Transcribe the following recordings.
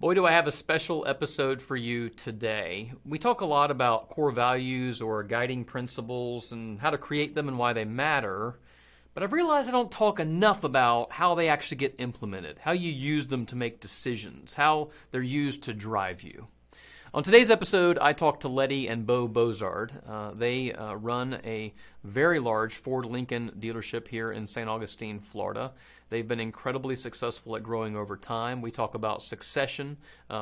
Boy, do I have a special episode for you today. We talk a lot about core values or guiding principles and how to create them and why they matter. But I've realized I don't talk enough about how they actually get implemented, how you use them to make decisions, how they're used to drive you. On today's episode, I talked to Letti and Bo Bozard. They run a very large Ford Lincoln dealership here in St. Augustine, Florida. They've been incredibly successful at growing over time. We talk about succession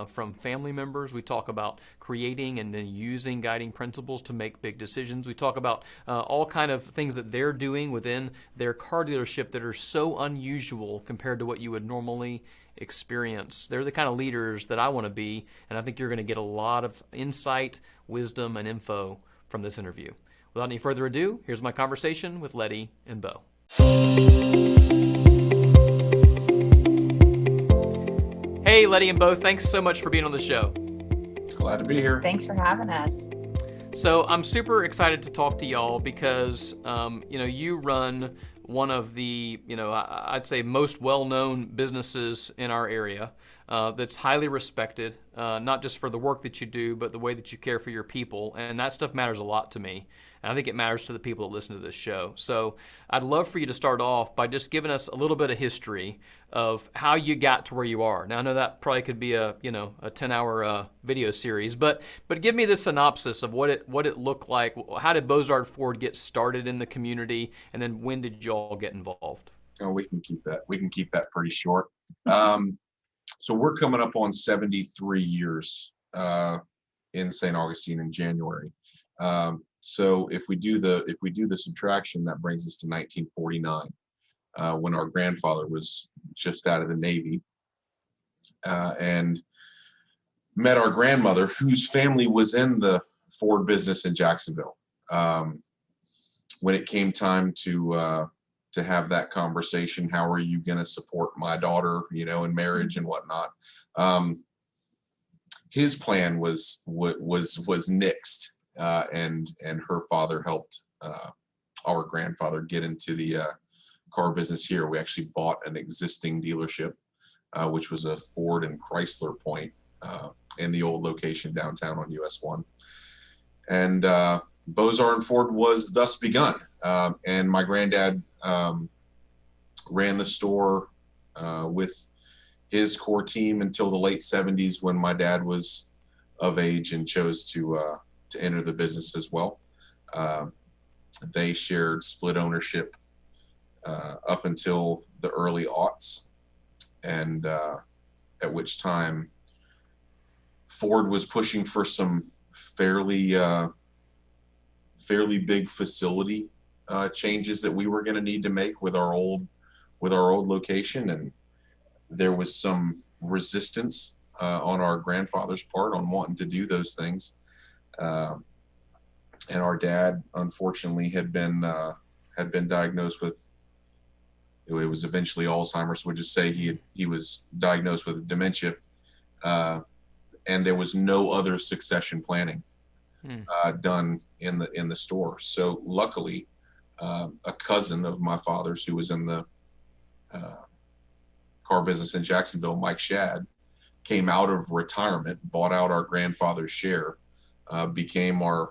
from family members. We talk about creating and then using guiding principles to make big decisions. We talk about all kind of things that they're doing within their car dealership that are so unusual compared to what you would normally experience. They're the kind of leaders that I want to be, and I think you're going to get a lot of insight, wisdom, and info from this interview. Without any further ado, here's my conversation with Letti and Bo. Hey, Letti and Bo, thanks so much for being on the show. Glad to be here. Thanks for having us. So I'm super excited to talk to y'all because, you run one of the, I'd say most well-known businesses in our area that's highly respected, not just for the work that you do, but the way that you care for your people. And that stuff matters a lot to me. And I think it matters to the people that listen to this show. So I'd love for you to start off by just giving us a little bit of history of how you got to where you are. Now, I know that probably could be a 10-hour video series, but give me the synopsis of what it looked like. How did Bozard Ford get started in the community, and then when did you all get involved? Oh, we can keep that. We can keep that pretty short. So we're coming up on 73 years in St. Augustine in January. So if we do the subtraction, that brings us to 1949, when our grandfather was just out of the Navy, and met our grandmother, whose family was in the Ford business in Jacksonville. When it came time to have that conversation, how are you going to support my daughter, in marriage and whatnot? His plan was nixed. And her father helped our grandfather get into the car business here. We actually bought an existing dealership, which was a Ford and Chrysler point in the old location downtown on US 1. And Bozard and Ford was thus begun. And my granddad ran the store with his core team until the late 70s, when my dad was of age and chose to enter the business as well. They shared split ownership up until the early aughts, and at which time Ford was pushing for some fairly big facility changes that we were going to need to make with our old location, and there was some resistance on our grandfather's part on wanting to do those things. And our dad, unfortunately, had been diagnosed with, it was eventually Alzheimer's. We'll just say he was diagnosed with dementia, and there was no other succession planning done in the store. So luckily, a cousin of my father's, who was in the car business in Jacksonville, Mike Shad, came out of retirement, bought out our grandfather's share, became our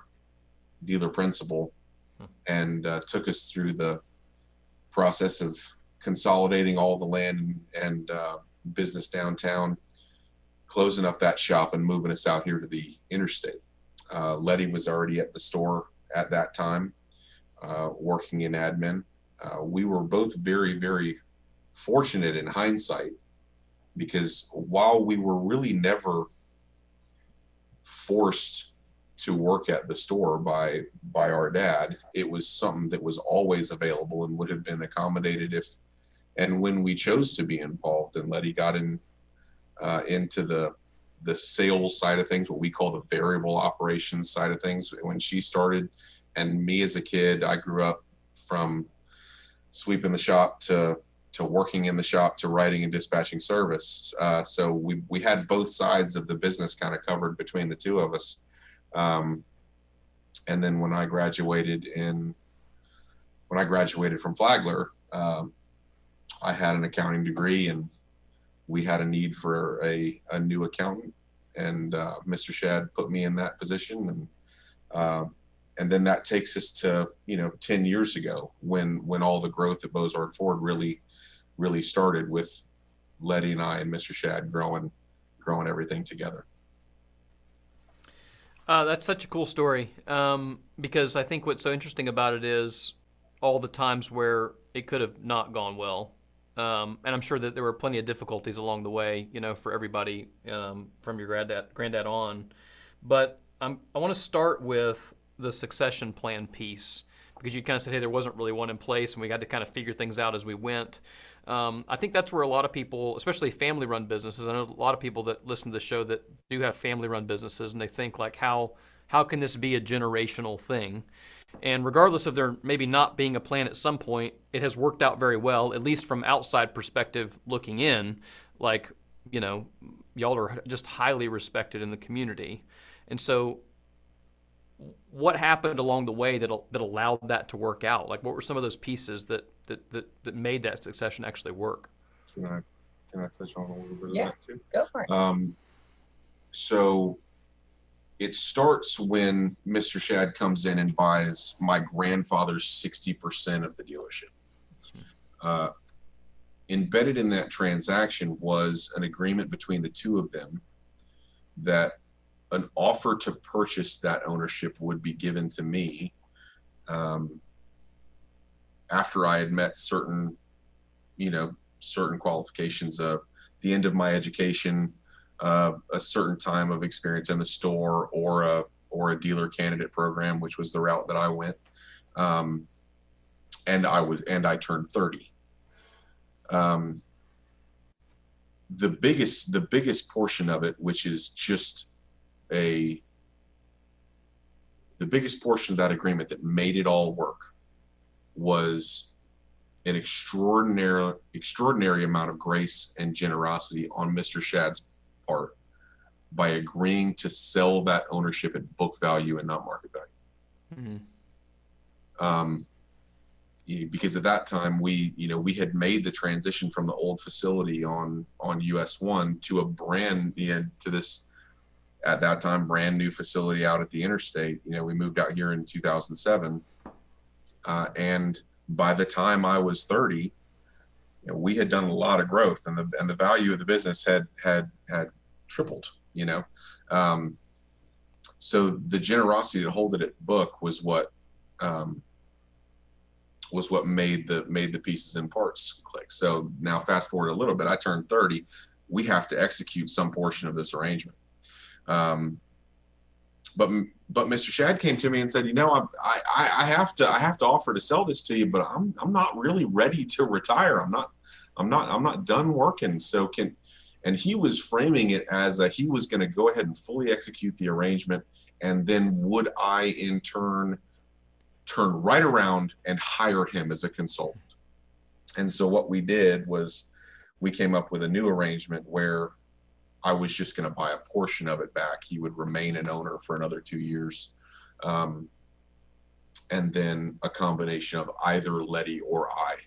dealer principal, and took us through the process of consolidating all the land and business downtown, closing up that shop and moving us out here to the interstate. Letti was already at the store at that time, working in admin. We were both very, very fortunate in hindsight, because while we were really never forced to work at the store by our dad, it was something that was always available and would have been accommodated if and when we chose to be involved. And Letti got into the sales side of things, what we call the variable operations side of things, when she started. And me as a kid, I grew up from sweeping the shop to working in the shop to writing and dispatching service. So we had both sides of the business kind of covered between the two of us. And then when I graduated from Flagler, I had an accounting degree and we had a need for a new accountant, and Mr. Shad put me in that position, and then that takes us to 10 years ago when all the growth at Bozard Ford really started with Letty and I and Mr. Shad growing everything together. That's such a cool story, because I think what's so interesting about it is all the times where it could have not gone well. And I'm sure that there were plenty of difficulties along the way, for everybody, from your granddad on. But I want to start with the succession plan piece, because you kind of said, hey, there wasn't really one in place, and we had to kind of figure things out as we went. I think that's where a lot of people, especially family-run businesses, I know a lot of people that listen to the show that do have family-run businesses, and they think like, how can this be a generational thing? And regardless of there maybe not being a plan at some point, it has worked out very well, at least from outside perspective looking in. Like, y'all are just highly respected in the community. And so what happened along the way that allowed that to work out? Like, what were some of those pieces that made that succession actually work? Can I touch on a little bit of Yeah, that too? go for it. So it starts when Mr. Shad comes in and buys my grandfather's 60% of the dealership. Embedded in that transaction was an agreement between the two of them that an offer to purchase that ownership would be given to me after I had met certain qualifications of the end of my education, a certain time of experience in the store, or a dealer candidate program, which was the route that I went. And I turned 30. The biggest portion of it, which is just the biggest portion of that agreement that made it all work, was an extraordinary amount of grace and generosity on Mr. Shad's part by agreeing to sell that ownership at book value and not market value. Mm-hmm. Because at that time we had made the transition from the old facility on US 1 to this at that time brand new facility out at the interstate. We moved out here in 2007, and by the time I was 30, we had done a lot of growth, and the value of the business had tripled. So the generosity to hold it at book was what made the pieces and parts click. So now fast forward a little bit, I turned 30. We have to execute some portion of this arrangement. But Mr. Shad came to me and said, I have to offer to sell this to you, but I'm not really ready to retire. I'm not done working. So and he was framing it as he was going to go ahead and fully execute the arrangement. And then would I in turn right around and hire him as a consultant? And so what we did was we came up with a new arrangement where I was just going to buy a portion of it back. He would remain an owner for another 2 years. And then a combination of either Letty or I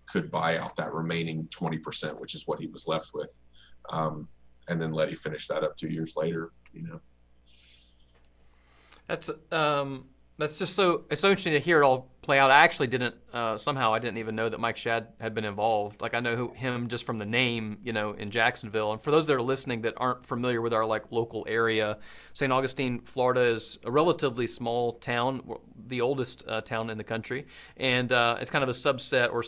could buy out that remaining 20%, which is what he was left with. And then Letty finished that up 2 years later, That's just it's so interesting to hear it all play out. I actually didn't even know that Mike Shad had been involved. Like, I know him just from the name, in Jacksonville. And for those that are listening that aren't familiar with our local area, St. Augustine, Florida is a relatively small town, the oldest town in the country. And it's kind of a subset, or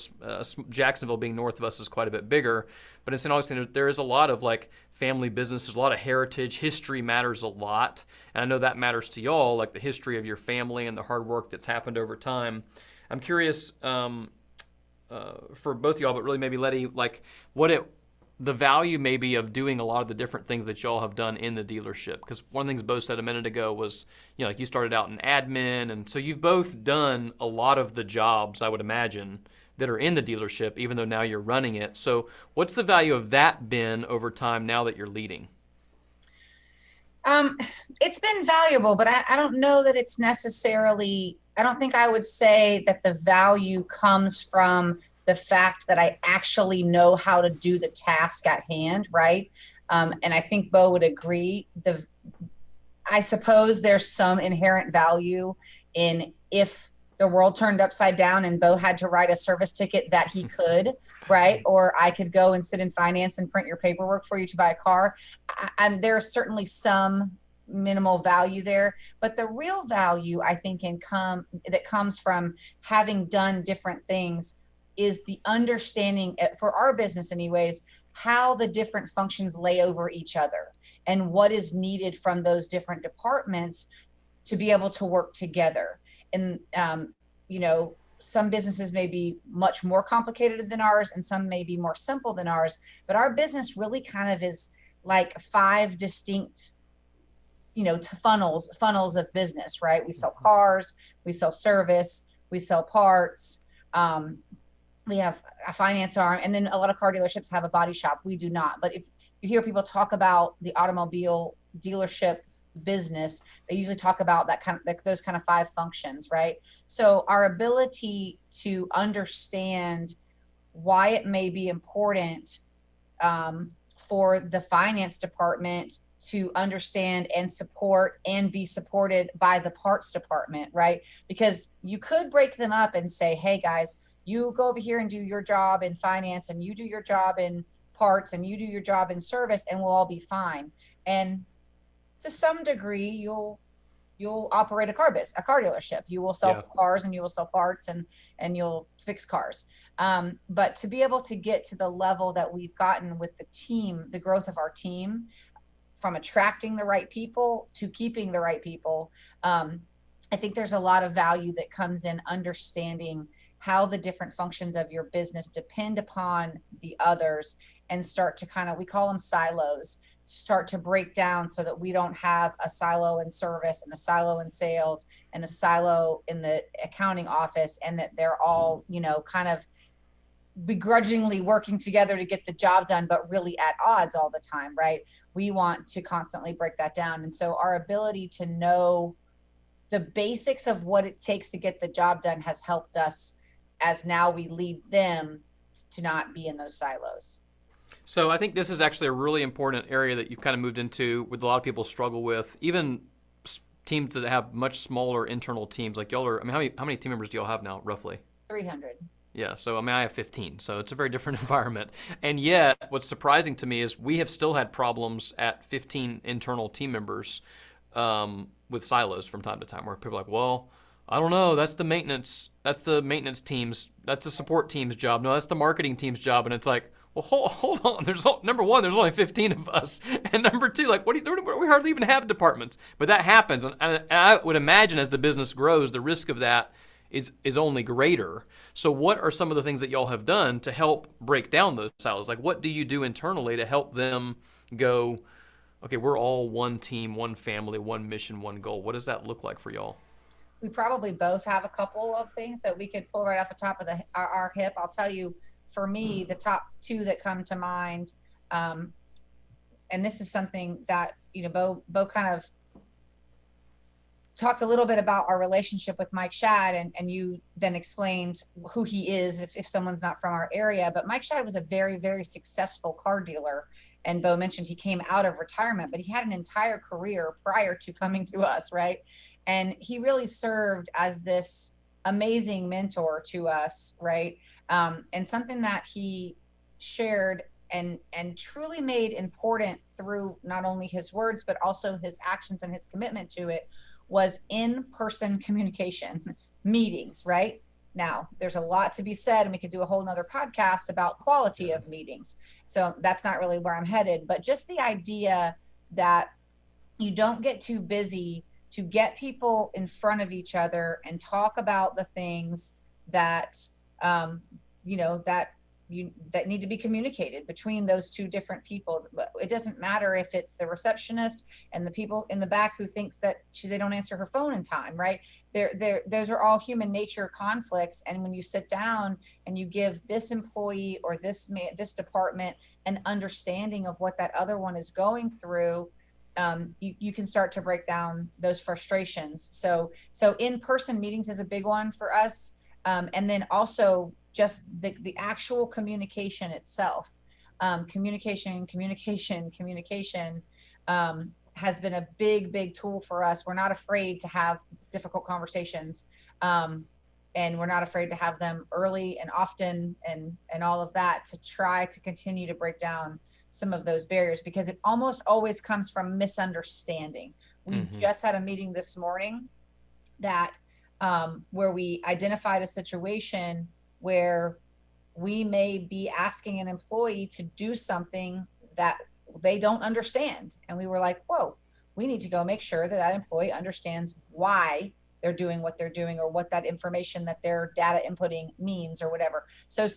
Jacksonville being north of us is quite a bit bigger. But in St. Augustine, there is a lot of family businesses, a lot of heritage. History matters a lot. And I know that matters to y'all, like the history of your family and the hard work that's happened over time. I'm curious for both of y'all, but really maybe Letty, the value maybe of doing a lot of the different things that y'all have done in the dealership. Because one of the things Bo said a minute ago was, you started out in admin. And so you've both done a lot of the jobs, I would imagine, that are in the dealership, even though now you're running it. So what's the value of that been over time now that you're leading? It's been valuable, but I don't know that it's necessarily, I don't think I would say that the value comes from the fact that I actually know how to do the task at hand, right? And I think Bo would agree. I suppose there's some inherent value in if the world turned upside down and Bo had to write a service ticket that he could, right? Or I could go and sit in finance and print your paperwork for you to buy a car. And there's certainly some minimal value there, but the real value I think that comes from having done different things is the understanding, for our business anyways, how the different functions lay over each other and what is needed from those different departments to be able to work together. And, some businesses may be much more complicated than ours and some may be more simple than ours, but our business really kind of is like 5 distinct, funnels of business, right? We sell cars, we sell service, we sell parts, we have a finance arm, and then a lot of car dealerships have a body shop. We do not. But if you hear people talk about the automobile dealership business, they usually talk about those kind of 5 functions, right? So our ability to understand why it may be important for the finance department to understand and support and be supported by the parts department, right? Because you could break them up and say, hey guys, you go over here and do your job in finance and you do your job in parts and you do your job in service and we'll all be fine. And to some degree, you'll operate a car dealership. You will sell cars and you will sell parts and you'll fix cars. But to be able to get to the level that we've gotten with the team, the growth of our team, from attracting the right people to keeping the right people, I think there's a lot of value that comes in understanding how the different functions of your business depend upon the others and start to we call them silos, start to break down so that we don't have a silo in service and a silo in sales and a silo in the accounting office, and that they're all, kind of begrudgingly working together to get the job done, but really at odds all the time, right? We want to constantly break that down. And so our ability to know the basics of what it takes to get the job done has helped us as now we lead them to not be in those silos. So I think this is actually a really important area that you've kind of moved into, with a lot of people struggle with, even teams that have much smaller internal teams. Like y'all are, how many team members do y'all have now, roughly? 300. Yeah, so I have 15, so it's a very different environment. And yet, what's surprising to me is we have still had problems at 15 internal team members with silos from time to time, where people are like, well, I don't know, that's the maintenance team's, that's the support team's job. No, that's the marketing team's job. And it's like, well, hold on. Number one, there's only 15 of us, and number two, like, we hardly even have departments. But that happens, and I would imagine as the business grows, the risk of that is only greater. So, what are some of the things that y'all have done to help break down those silos? Like, what do you do internally to help them go, okay, we're all one team, one family, one mission, one goal? What does that look like for y'all? We probably both have a couple of things that we could pull right off the top of our hip. I'll tell you. For me, the top 2 that come to mind, and this is something that, Bo kind of talked a little bit about our relationship with Mike Shad, and you then explained who he is if someone's not from our area. But Mike Shad was a very, very successful car dealer. And Bo mentioned he came out of retirement, but he had an entire career prior to coming to us, right? And he really served as this amazing mentor to us, right? And something that he shared and truly made important through not only his words, but also his actions and his commitment to it, was in-person communication meetings, right? Now, there's a lot to be said, and we could do a whole nother podcast about quality of meetings. So that's not really where I'm headed, but just the idea that you don't get too busy to get people in front of each other and talk about the things that that need to be communicated between those 2 different people. It doesn't matter if it's the receptionist and the people in the back who thinks that they don't answer her phone in time, right? Those are all human nature conflicts. And when you sit down and you give this employee or this department an understanding of what that other one is going through, you can start to break down those frustrations. So in-person meetings is a big one for us. And then also just the actual communication itself. Communication has been a big tool for us. We're not afraid to have difficult conversations. And we're not afraid to have them early and often and all of that, to try to continue to break down some of those barriers, because it almost always comes from misunderstanding. We just had a meeting this morning that where we identified a situation where we may be asking an employee to do something that they don't understand. And we were like, whoa, we need to go make sure that that employee understands why they're doing what they're doing, or what that information that they're data inputting means, or whatever. So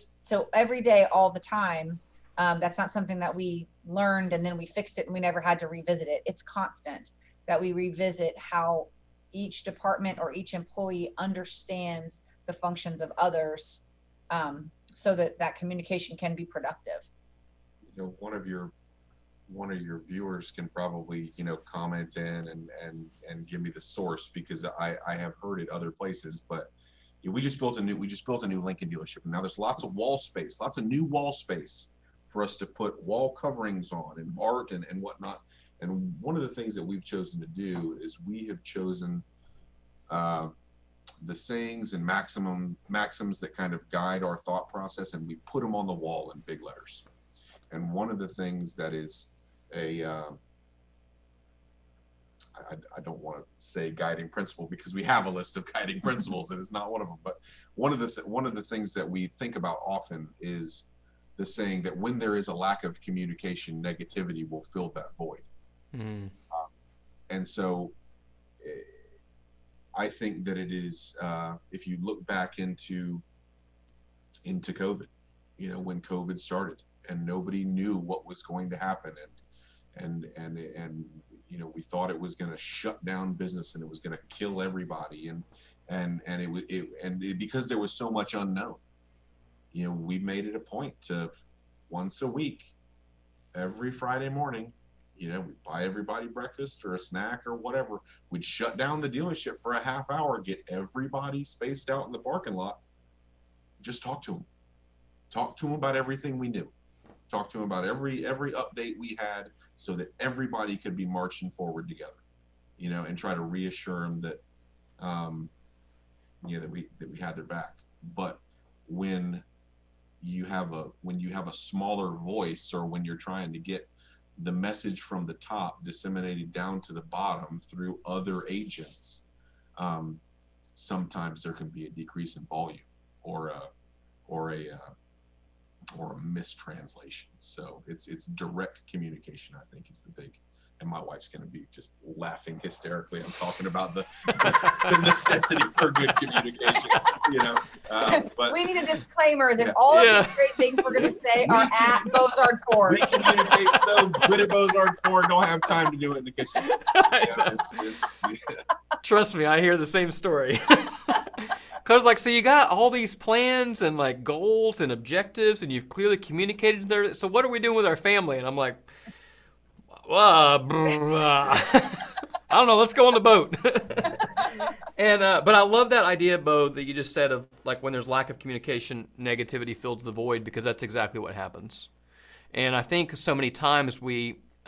every day, all the time, that's not something that we learned and then we fixed it and we never had to revisit it. It's constant that we revisit how each department or each employee understands the functions of others, so that that communication can be productive. You know, one of your viewers can probably, you know, comment in and give me the source, because I have heard it other places, but you know, we just built a new Lincoln dealership, and now there's lots of wall space, lots of new wall space for us to put wall coverings on and art and whatnot. And one of the things that we've chosen to do is we have chosen the sayings and maxims that kind of guide our thought process, and we put them on the wall in big letters. And one of the things that is I don't want to say guiding principle, because we have a list of guiding principles and it's not one of them, but one of the things that we think about often is the saying that when there is a lack of communication, negativity will fill that void. And so I think that it is, if you look back into COVID, you know, when COVID started and nobody knew what was going to happen, and you know, we thought it was going to shut down business and it was going to kill everybody, and because there was so much unknown, you know, we made it a point to once a week, every Friday morning, you know, we'd buy everybody breakfast or a snack or whatever. We'd shut down the dealership for a half hour, get everybody spaced out in the parking lot, just talk to them about everything we knew. Talk to them about every update we had, so that everybody could be marching forward together, you know, and try to reassure them that, you know, that we had their back. But when you have a smaller voice, or when you're trying to get the message from the top disseminated down to the bottom through other agents, sometimes there can be a decrease in volume, or a mistranslation. So it's direct communication, I think, is the big. And my wife's going to be just laughing hysterically. I'm talking about the necessity for good communication, you know. But we need a disclaimer that all of these great things we're going to say are at Bozard Ford. We communicate so good at Bozard Ford, don't have time to do it in the kitchen. Trust me, I hear the same story. Because, like, so you got all these plans and, like, goals and objectives, and you've clearly communicated there. So what are we doing with our family? And I'm like, I don't know, let's go on the boat. And but I love that idea, Bo, that you just said of, like, when there's lack of communication, negativity fills the void, because that's exactly what happens. And I think so many times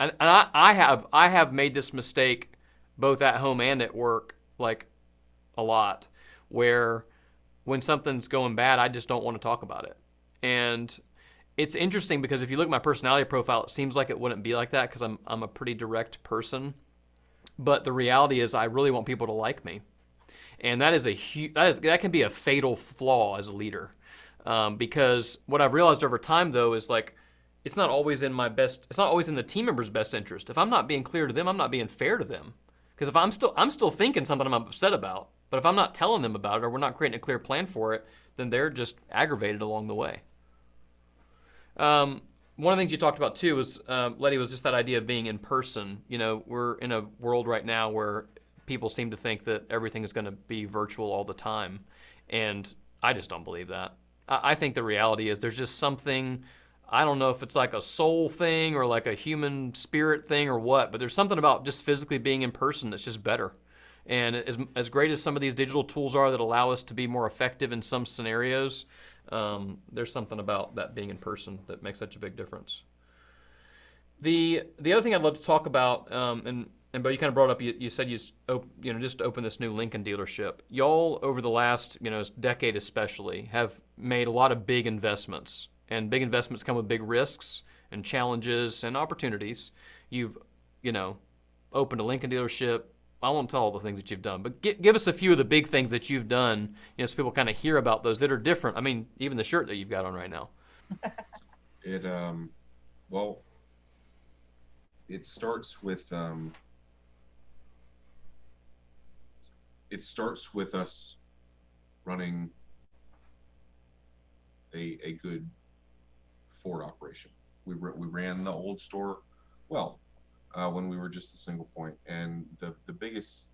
I have made this mistake both at home and at work, like, a lot, where when something's going bad, I just don't want to talk about it. And it's interesting, because if you look at my personality profile, it seems like it wouldn't be like that, because I'm a pretty direct person. But the reality is, I really want people to like me, and that can be a fatal flaw as a leader, because what I've realized over time, though, is, like, it's not always in the team member's best interest. If I'm not being clear to them, I'm not being fair to them. Because if I'm still thinking something I'm upset about, but if I'm not telling them about it, or we're not creating a clear plan for it, then they're just aggravated along the way. One of the things you talked about too was, Letti, was just that idea of being in person. You know, we're in a world right now where people seem to think that everything is going to be virtual all the time, and I just don't believe that. I think the reality is there's just something, I don't know if it's like a soul thing or like a human spirit thing or what, but there's something about just physically being in person that's just better. And as great as some of these digital tools are that allow us to be more effective in some scenarios, There's something about that being in person that makes such a big difference. The other thing I'd love to talk about, and Bo, you kind of brought up, you said just opened this new Lincoln dealership. Y'all over the last decade especially have made a lot of big investments, and big investments come with big risks and challenges and opportunities. You've opened a Lincoln dealership. I won't tell all the things that you've done, but give us a few of the big things that you've done, so people kind of hear about those that are different. I mean, even the shirt that you've got on right now. Well, it starts with us running a good Ford operation. We ran the old store well when we were just a single point, and the biggest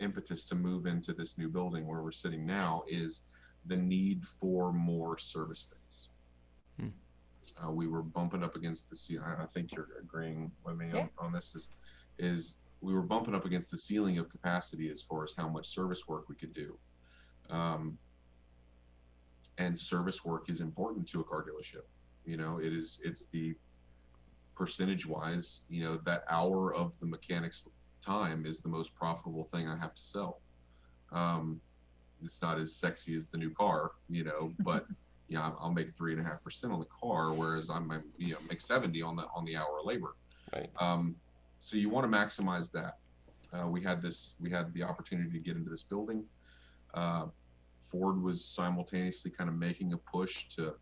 impetus to move into this new building where we're sitting now is the need for more service space. We were bumping up against the ceiling. I think you're agreeing with me on this. Is we were bumping up against the ceiling of capacity as far as how much service work we could do. And service work is important to a car dealership. It's the percentage wise, that hour of the mechanic's time is the most profitable thing I have to sell. It's not as sexy as the new car, but I'll make 3.5% on the car, whereas I might make 70 on the hour of labor. Right. So you want to maximize that. We had the opportunity to get into this building. Ford was simultaneously kind of making a push to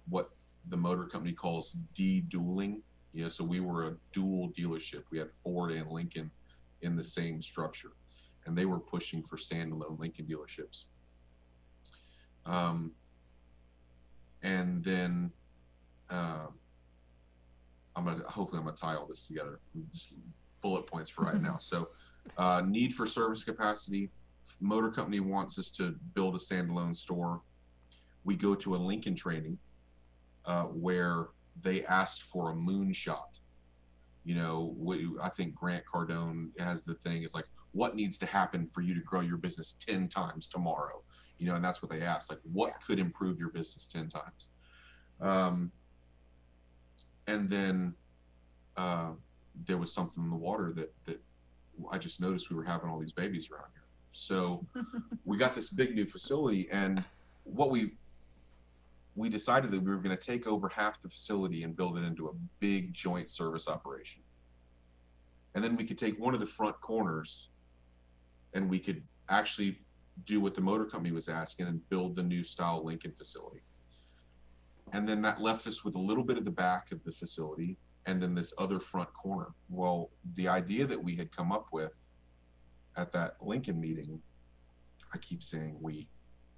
what the motor company calls de-dueling. So we were a dual dealership. We had Ford and Lincoln in the same structure, and they were pushing for standalone Lincoln dealerships. And then hopefully I'm gonna tie all this together. Just bullet points for right now. So need for service capacity. Motor company wants us to build a standalone store. We go to a Lincoln training where they asked for a moonshot. I think Grant Cardone has the thing, is like, what needs to happen for you to grow your business 10 times tomorrow? And that's what they asked, like, what could improve your business 10 times? And then there was something in the water that I just noticed we were having all these babies around here. So we got this big new facility, and what we decided that we were going to take over half the facility and build it into a big joint service operation. And then we could take one of the front corners and we could actually do what the motor company was asking and build the new style Lincoln facility. And then that left us with a little bit of the back of the facility and then this other front corner. Well, the idea that we had come up with at that Lincoln meeting, I keep saying we,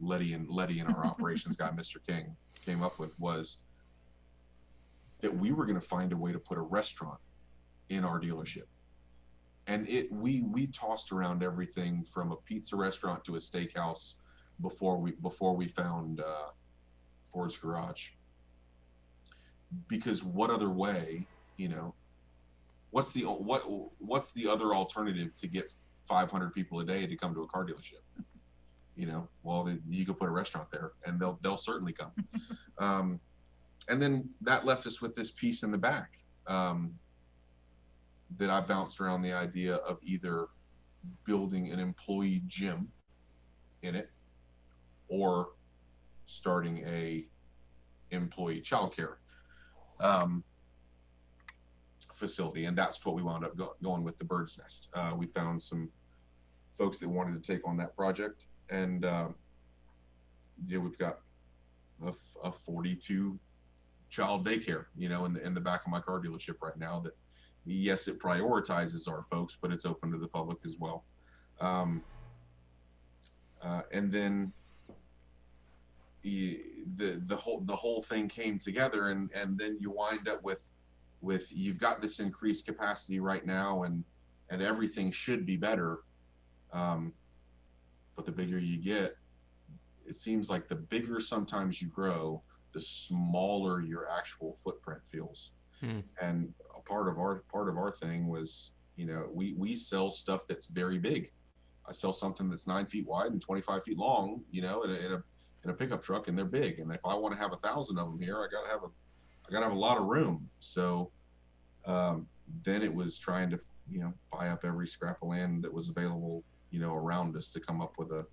Letti and our operations guy, Mr. King, came up with, was that we were going to find a way to put a restaurant in our dealership. And we tossed around everything from a pizza restaurant to a steakhouse before we found Ford's Garage. Because what other way, what's the other alternative to get 500 people a day to come to a car dealership? Well, you could put a restaurant there, and they'll certainly come. And then that left us with this piece in the back that I bounced around the idea of either building an employee gym in it or starting a employee childcare facility, and that's what we wound up going with the Bird's Nest. We found some folks that wanted to take on that project, and we've got a 42 child daycare, in the back of my car dealership right now. That, yes, it prioritizes our folks, but it's open to the public as well. And then the whole thing came together, and then you wind up with you've got this increased capacity right now, and everything should be better. But the bigger you get, it seems like the bigger sometimes you grow, the smaller your actual footprint feels. And a part of our thing was, we sell stuff that's very big. I sell something that's 9 feet wide and 25 feet long, in a pickup truck, and they're big. And if I want to have 1,000 of them here, I gotta have a lot of room. So then it was trying to, buy up every scrap of land that was available, around us to come up with a,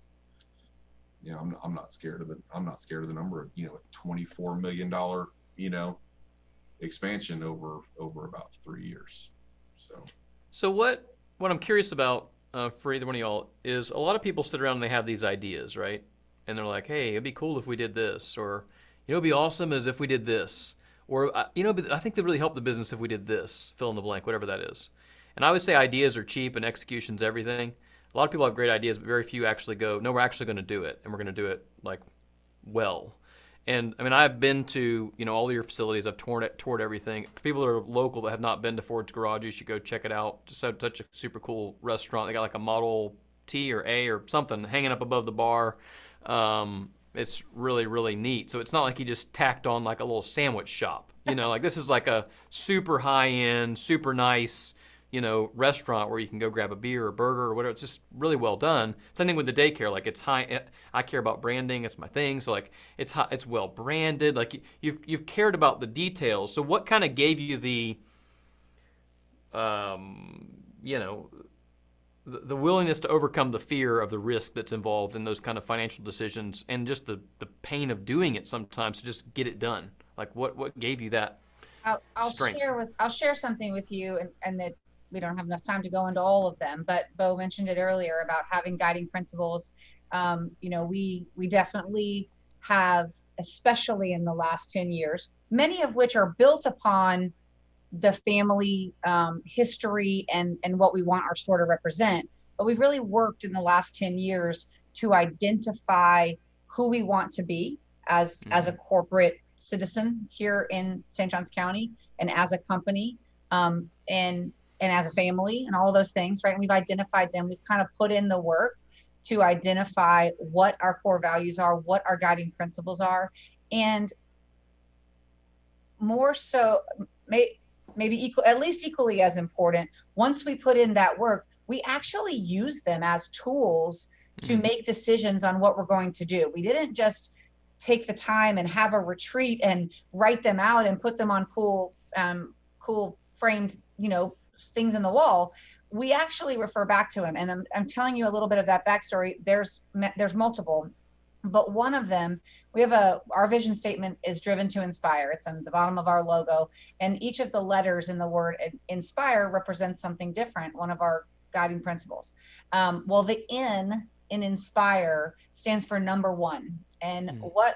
I'm not scared of the number of, a $24 million, expansion over about 3 years. So what I'm curious about for either one of y'all is a lot of people sit around and they have these ideas, right? And they're like, hey, it'd be cool if we did this, or it'd be awesome as if we did this, or I think they'd really help the business if we did this, fill in the blank, whatever that is. And I would say ideas are cheap and execution's everything. A lot of people have great ideas, but very few actually go, no, we're actually going to do it, and we're going to do it like well. And I mean, I've been to all of your facilities. I've toured everything. For people that are local that have not been to Ford's Garage, you should go check it out. Just such a super cool restaurant. They got like a Model T or A or something hanging up above the bar. It's really, really neat. So it's not like you just tacked on like a little sandwich shop. Like this is like a super high end, super nice, restaurant where you can go grab a beer or burger or whatever. It's just really well done. Same thing with the daycare. Like it's high. I care about branding. It's my thing. So like it's high, it's well branded. Like you've cared about the details. So what kind of gave you the, the willingness to overcome the fear of the risk that's involved in those kind of financial decisions, and just the pain of doing it sometimes to just get it done? Like what gave you that strength? I'll share something with you, and that we don't have enough time to go into all of them, but Bo mentioned it earlier about having guiding principles. We definitely have, especially in the last 10 years, many of which are built upon the family history and what we want our store to represent. But we've really worked in the last 10 years to identify who we want to be as a corporate citizen here in St. Johns County, and as a company, and as a family, and all of those things, right? And we've identified them. We've kind of put in the work to identify what our core values are, what our guiding principles are, and more so, maybe at least equally as important, once we put in that work, we actually use them as tools to make decisions on what we're going to do. We didn't just take the time and have a retreat and write them out and put them on cool framed, things in the wall. We actually refer back to them. And I'm telling you a little bit of that backstory. There's multiple, but one of them, we have our vision statement is driven to inspire. It's on the bottom of our logo, and each of the letters in the word inspire represents something different, one of our guiding principles. Well, the N in inspire stands for number one. And what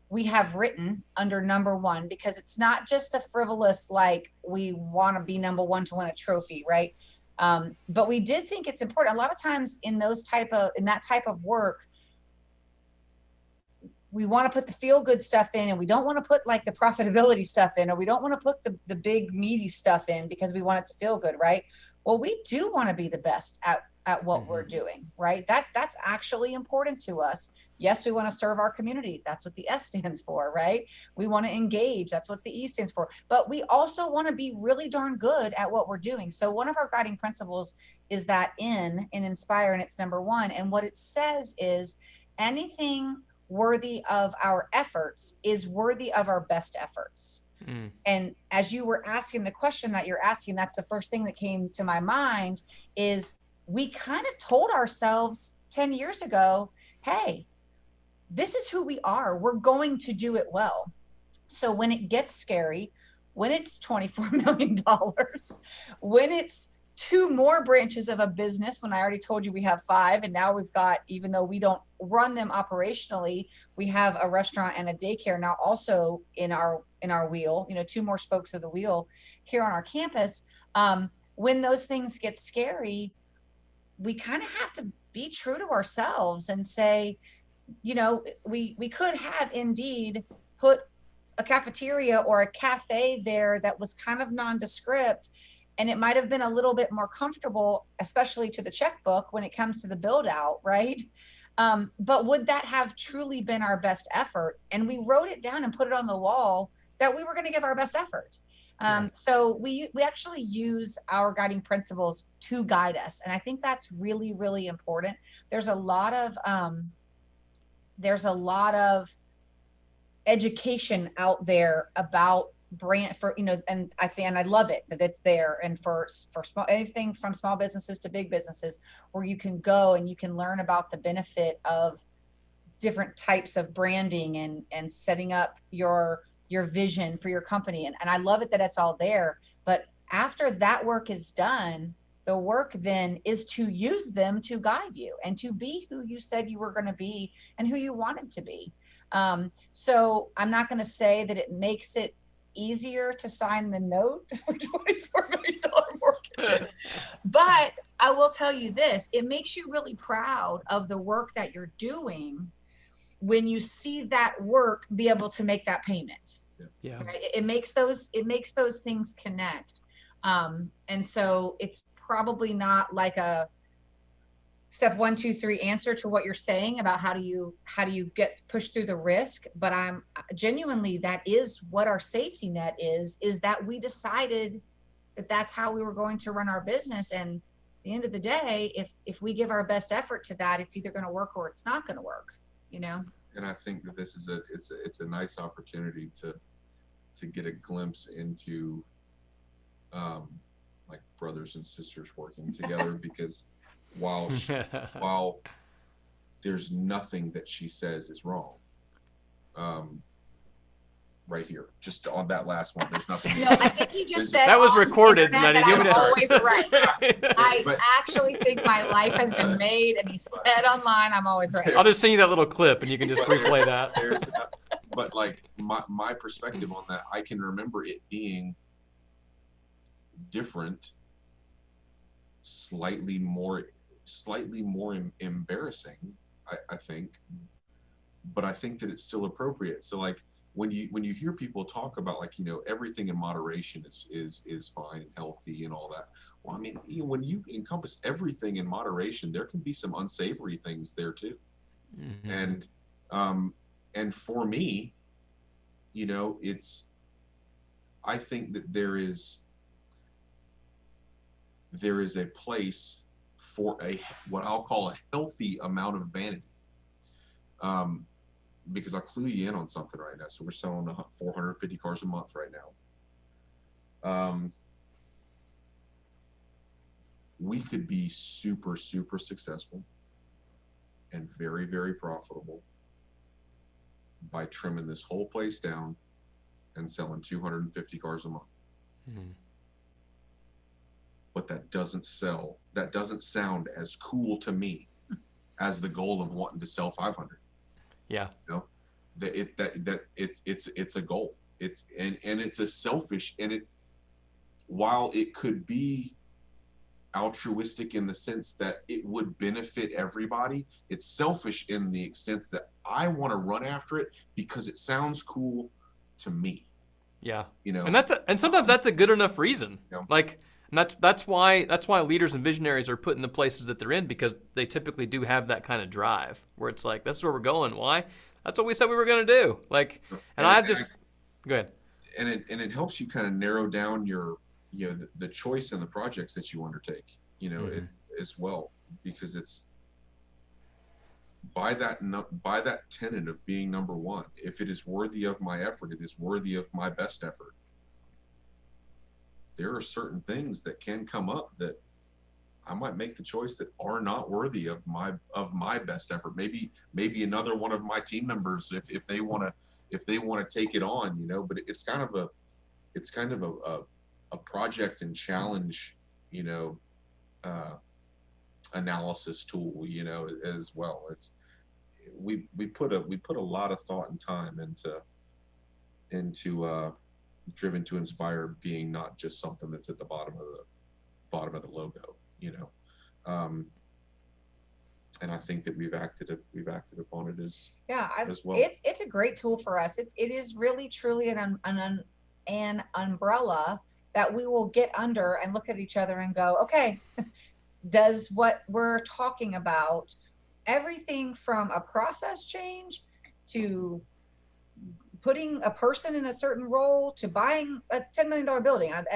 we have written under number one, because it's not just a frivolous, like we want to be number one to win a trophy, right? But we did think it's important. A lot of times in that type of work, we want to put the feel good stuff in, and we don't want to put like the profitability stuff in, or we don't want to put the big meaty stuff in because we want it to feel good, right? Well, we do want to be the best at what we're doing, right? That's actually important to us. Yes, we want to serve our community. That's what the S stands for, right? We want to engage. That's what the E stands for. But we also want to be really darn good at what we're doing. So one of our guiding principles is that in inspire, and it's number one. And what it says is anything worthy of our efforts is worthy of our best efforts. And as you were asking the question that you're asking, that's the first thing that came to my mind, is we kind of told ourselves 10 years ago, hey, this is who we are. We're going to do it well. So when it gets scary, when it's $24 million, when it's 2 more branches of a business, when I already told you we have 5, and now we've got, even though we don't run them operationally, we have a restaurant and a daycare now also in our wheel, 2 more spokes of the wheel here on our campus. When those things get scary, we kind of have to be true to ourselves and say, we could have indeed put a cafeteria or a cafe there that was kind of nondescript, and it might have been a little bit more comfortable, especially to the checkbook when it comes to the build out, right? But would that have truly been our best effort? And we wrote it down and put it on the wall that we were going to give our best effort. So we actually use our guiding principles to guide us. And I think that's really, really important. There's a lot of there's a lot of education out there about brand for, and I love it that it's there. And for small, anything from small businesses to big businesses, where you can go and you can learn about the benefit of different types of branding and setting up your vision for your company. And I love it that it's all there. But after that work is done, the work then is to use them to guide you and to be who you said you were going to be and who you wanted to be. So I'm not going to say that it makes it easier to sign the note for $24 million mortgages, but I will tell you this, it makes you really proud of the work that you're doing when you see that work be able to make that payment. Yeah. Right? It makes those things connect. And so it's probably not like a step 1, 2, 3 answer to what you're saying about how do you get pushed through the risk. But I'm genuinely, that is what our safety net is that we decided that that's how we were going to run our business. And at the end of the day, if we give our best effort to that, it's either going to work or it's not going to work, And I think that this is it's a nice opportunity to get a glimpse into like brothers and sisters working together, because while there's nothing that she says is wrong, right here, just on that last one, there's nothing. No, I think he just said that was on the recorded, internet Letti. that Give it I'm a- always right. I But- actually think my life has been made, and he said online, I'm always right. I'll just send you that little clip and you can just replay that. But like my perspective on that, I can remember it being different, slightly more embarrassing, I think, but I think that it's still appropriate. So like when you hear people talk about, like, everything in moderation is fine and healthy and all that. Well, I mean, when you encompass everything in moderation, there can be some unsavory things there too. Mhm. And for me, I think that there is a place for what I'll call a healthy amount of vanity. Because I'll clue you in on something right now. So we're selling 450 cars a month right now. We could be super, super successful and very, very profitable by trimming this whole place down and selling 250 cars a month. Mhm. But that doesn't sound as cool to me as the goal of wanting to sell 500. Yeah. It's a goal. It's a selfish, and while it could be altruistic in the sense that it would benefit everybody, it's selfish in the extent that I want to run after it because it sounds cool to me. Yeah. And And sometimes that's a good enough reason. Yeah. Like, and that's why leaders and visionaries are put in the places that they're in, because they typically do have that kind of drive where it's like, that's where we're going. Why? That's what we said we were going to do. Like, and go ahead. And it helps you kind of narrow down your the choice and the projects that you undertake, as well, because it's by that tenet of being number one. If it is worthy of my effort, it is worthy of my best effort. There are certain things that can come up that I might make the choice that are not worthy of my best effort. Maybe another one of my team members, if they want to take it on, but it's kind of a project and challenge, analysis tool, as well. We put a lot of thought and time into Driven to Inspire being not just something that's at the bottom of the logo, and I think that we've acted upon it as well. It's a great tool for us. It is really truly an umbrella that we will get under and look at each other and go, okay, does what we're talking about, everything from a process change to putting a person in a certain role to buying a $10 million building and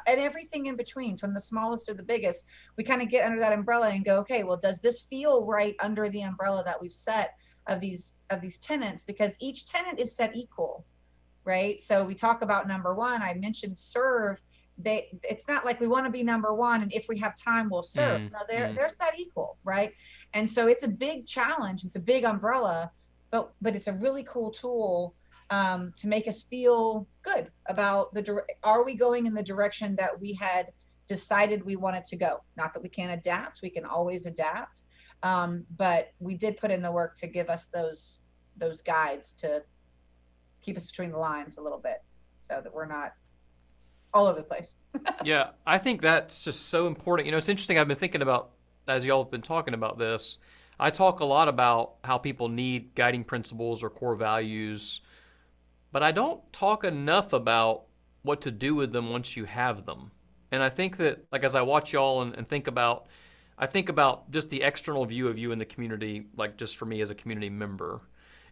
everything in between, from the smallest to the biggest. We kind of get under that umbrella and go, okay, well, does this feel right under the umbrella that we've set of these tenants? Because each tenant is set equal, right? So we talk about number one. I mentioned serve. It's not like we want to be number one, and if we have time, we'll serve. No, they're set equal, right? And so it's a big challenge. It's a big umbrella, but it's a really cool tool to make us feel good about are we going in the direction that we had decided we wanted to go? Not that we can't adapt, we can always adapt. But we did put in the work to give us those guides to keep us between the lines a little bit, so that we're not all over the place. Yeah, I think that's just so important. You know, it's interesting. I've been thinking about, as y'all have been talking about this, I talk a lot about how people need guiding principles or core values, but I don't talk enough about what to do with them once you have them. And I think that, like, as I watch y'all and think about, I think about just the external view of you in the community, like just for me as a community member.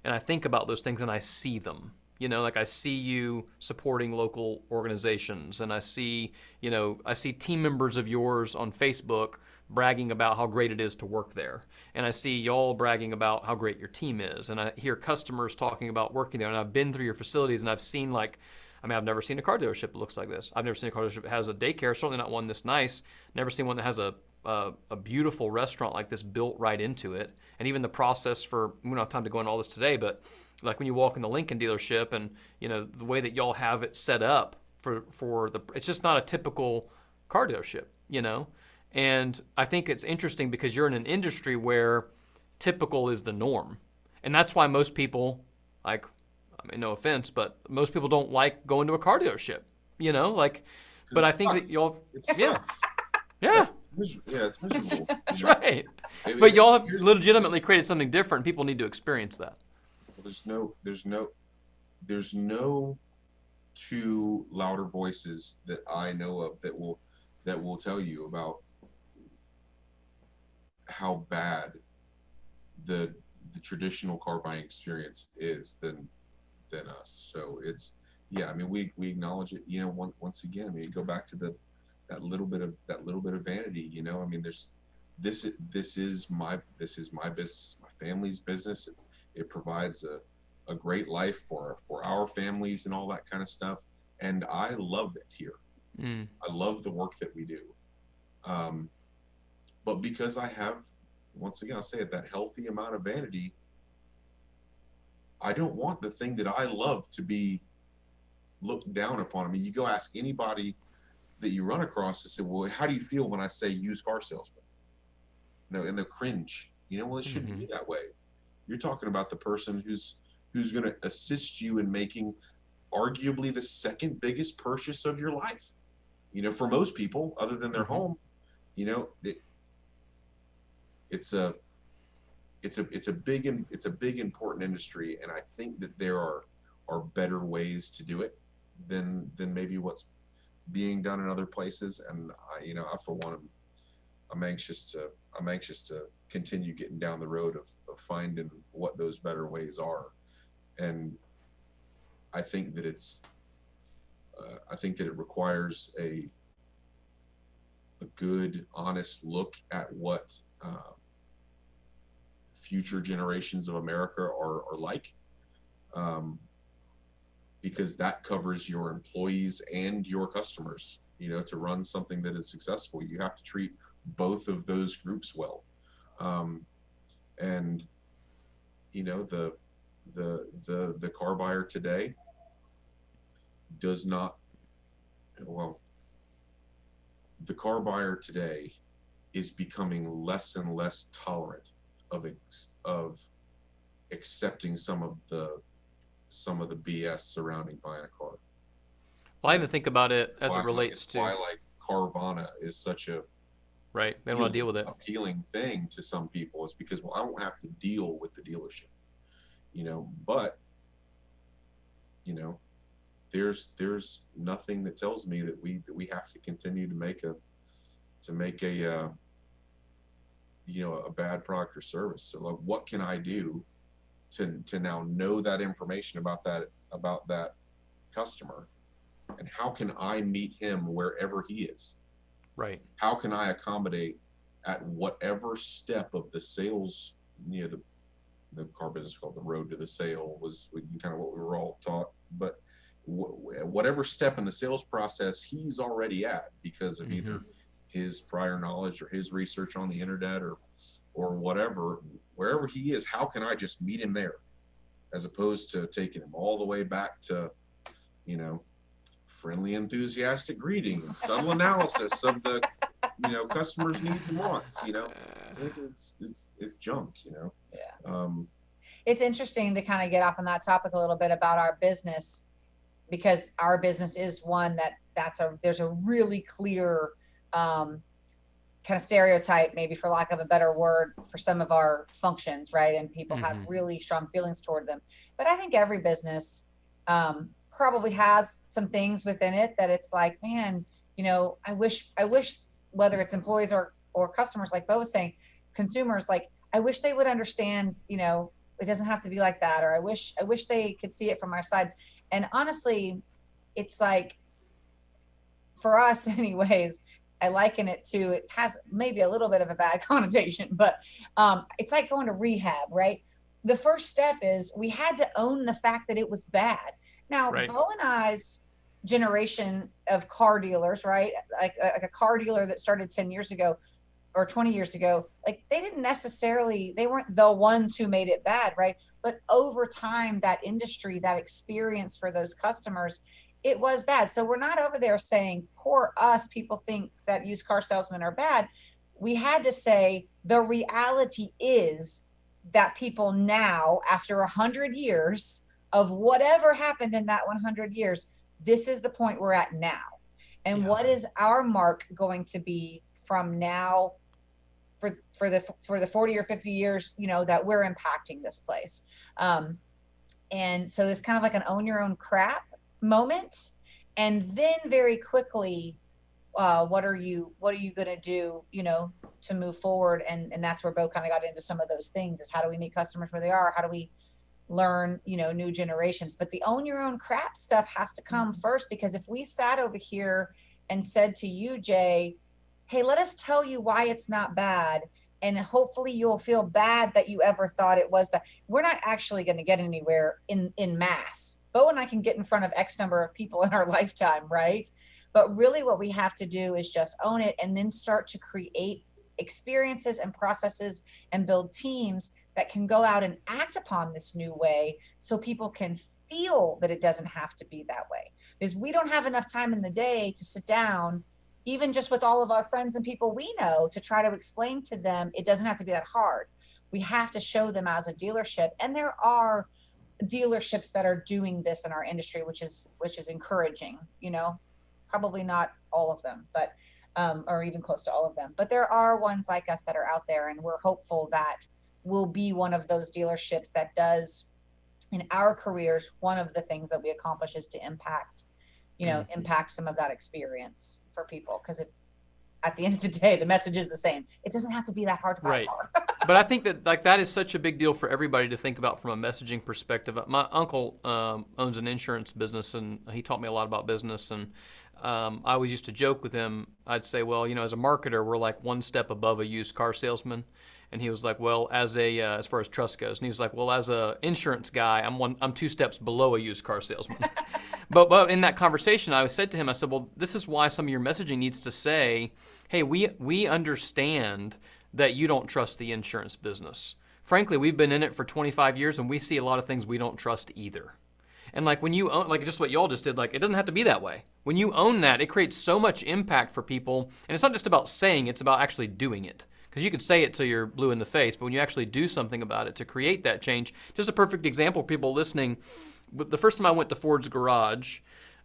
And I think about those things and I see them. You know, like I see you supporting local organizations, and I see team members of yours on Facebook bragging about how great it is to work there. And I see y'all bragging about how great your team is. And I hear customers talking about working there. And I've been through your facilities and I've seen I've never seen a car dealership that looks like this. I've never seen a car dealership that has a daycare, certainly not one this nice. Never seen one that has a beautiful restaurant like this built right into it. And even the process for, we don't have time to go into all this today, but like when you walk in the Lincoln dealership and, you know, the way that y'all have it set up it's just not a typical car dealership, you know? And I think it's interesting because you're in an industry where typical is the norm. And that's why most people, like, I mean, no offense, but most people don't like going to a car dealership, you know? Like, but I think that y'all, yeah. It's miserable. That's right. But y'all have legitimately created something different. People need to experience that. There's no two louder voices that I know of that will tell you about how bad the traditional car buying experience is than us. So it's, yeah, I mean, we acknowledge it, you know, once again. I mean, go back to that little bit of vanity, you know. I mean, this is my business, my family's business. It provides a great life for our families and all that kind of stuff. And I love it here. I love the work that we do. But because I have, once again, I'll say it, that healthy amount of vanity, I don't want the thing that I love to be looked down upon. I mean, you go ask anybody that you run across to say, well, how do you feel when I say used car salesman? You know, and they'll cringe. You know, well, it shouldn't be that way. You're talking about the person who's going to assist you in making arguably the second biggest purchase of your life. You know, for most people, other than their home, you know, it's a big important industry, and I think that there are better ways to do it than maybe what's being done in other places. And I for one, I'm anxious to continue getting down the road of finding what those better ways are. And I think that it requires a good, honest look at what future generations of America are like, because that covers your employees and your customers. You know, to run something that is successful, you have to treat both of those groups well. And you know, the car buyer today does not, well, the car buyer today is becoming less and less tolerant of accepting some of the BS surrounding buying a car. Well, I even think about it as it relates to why, like, Carvana is such a right. They don't want to deal with it. Appealing thing to some people is because, well, I won't have to deal with the dealership, you know. But you know, there's nothing that tells me that we have to continue to make a you know, a bad product or service. So, like, what can I do to now know that information about that about that customer, and how can I meet him wherever he is? Right. How can I accommodate at whatever step of the sales, the car business called the road to the sale was kind of what we were all taught, but whatever step in the sales process he's already at because of either his prior knowledge or his research on the internet or whatever, wherever he is, how can I just meet him there, as opposed to taking him all the way back to, friendly, enthusiastic greeting and subtle analysis of the, customer's needs and wants. I think it's junk. Yeah. It's interesting to kind of get off on that topic a little bit about our business, because our business is one there's a really clear kind of stereotype, maybe for lack of a better word, for some of our functions, right? And people have really strong feelings toward them. But I think every business probably has some things within it that it's like, man, I wish whether it's employees or customers, like Bo was saying, consumers, like, I wish they would understand, it doesn't have to be like that, or I wish they could see it from our side. And honestly, it's like, for us anyways, I liken it to, it has maybe a little bit of a bad connotation, but it's like going to rehab, right? The first step is we had to own the fact that it was bad. Now, right. Bo and I's generation of car dealers, right? Like a car dealer that started 10 years ago or 20 years ago, like they weren't the ones who made it bad, right? But over time, that industry, that experience for those customers, it was bad. So we're not over there saying, poor us, people think that used car salesmen are bad. We had to say, the reality is that people now, after 100 years of whatever happened in that 100 years, this is the point we're at now. And what is our mark going to be from now for the 40 or 50 years, that we're impacting this place? And so it's kind of like an own your own crap moment. And then very quickly, what are you going to do, to move forward? And that's where Bo kind of got into some of those things, is how do we meet customers where they are? How do we learn, new generations? But the own your own crap stuff has to come first, because if we sat over here and said to you, Jay, hey, let us tell you why it's not bad, and hopefully you'll feel bad that you ever thought it was bad, we're not actually going to get anywhere in mass. Bo and I can get in front of X number of people in our lifetime, right? But really what we have to do is just own it, and then start to create experiences and processes and build teams that can go out and act upon this new way, so people can feel that it doesn't have to be that way. Because we don't have enough time in the day to sit down, even just with all of our friends and people we know, to try to explain to them it doesn't have to be that hard. We have to show them as a dealership. And there are dealerships that are doing this in our industry, which is encouraging, probably not all of them, but or even close to all of them, but there are ones like us that are out there, and we're hopeful that we'll be one of those dealerships that does, in our careers, one of the things that we accomplish is to impact some of that experience for people. Because at the end of the day, the message is the same. It doesn't have to be that hard to buy a car. But I think that is such a big deal for everybody to think about from a messaging perspective. My uncle owns an insurance business, and he taught me a lot about business. And I always used to joke with him. I'd say, well, as a marketer, we're like one step above a used car salesman. And he was like, well, as far as trust goes, and he was like, well, as a insurance guy, I'm 2 steps below a used car salesman. But in that conversation, I said to him, I said, well, this is why some of your messaging needs to say, hey, we understand that you don't trust the insurance business. Frankly, we've been in it for 25 years, and we see a lot of things we don't trust either. And like when you own, like just what y'all just did, like it doesn't have to be that way. When you own that, it creates so much impact for people. And it's not just about saying, it's about actually doing it. Because you could say it till you're blue in the face, but when you actually do something about it to create that change, just a perfect example, people listening, the first time I went to Ford's garage,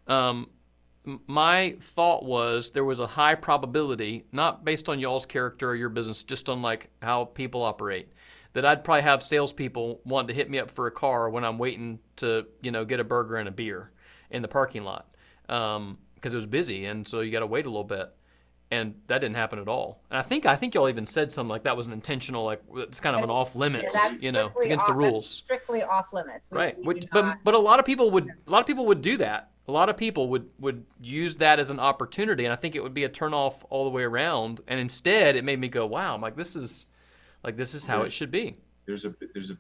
my thought was there was a high probability, not based on y'all's character or your business, just on like how people operate, that I'd probably have salespeople wanting to hit me up for a car when I'm waiting to, get a burger and a beer in the parking lot, because it was busy, and so you got to wait a little bit. And that didn't happen at all. And I think y'all even said something like that was an intentional, like it's kind of an off limits, that's you know, it's strictly against the off- that's rules. strictly off limits. Right. We Which, do not- but a lot of people would do that. A lot of people would use that as an opportunity, and I think it would be a turnoff all the way around. And instead, it made me go, "Wow!" I'm like, this is how it should be. There's a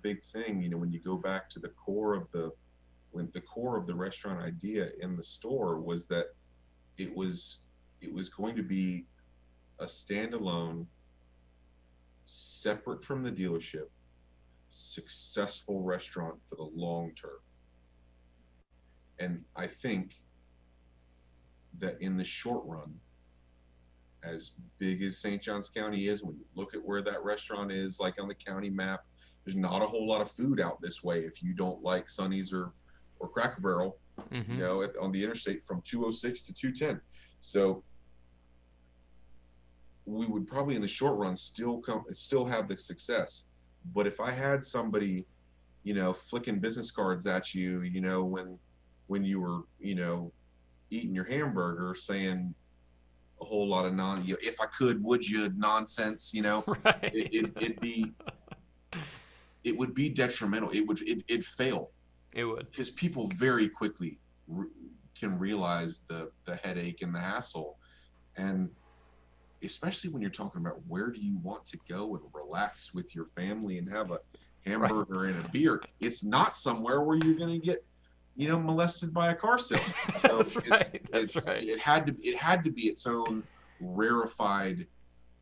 big thing, you know, when you go back to the core of the restaurant idea in the store was that it was going to be a standalone, separate from the dealership, successful restaurant for the long term. And I think that in the short run, as big as St. Johns County is, when you look at where that restaurant is, like on the county map, there's not a whole lot of food out this way if you don't like Sonny's or Cracker Barrel, you know, on the interstate from 206 to 210. So we would probably in the short run still have the success. But if I had somebody, you know, flicking business cards at you, you know, when you were, you know, eating your hamburger, saying a whole lot of if I could, would you nonsense, you know, Right. it would be detrimental. It'd fail. It would. Because people very quickly can realize the headache and the hassle. And especially when you're talking about where do you want to go and relax with your family and have a hamburger and a beer, it's not somewhere where you're going to get, you know, molested by a car salesman. So That's right. It had to be its own rarefied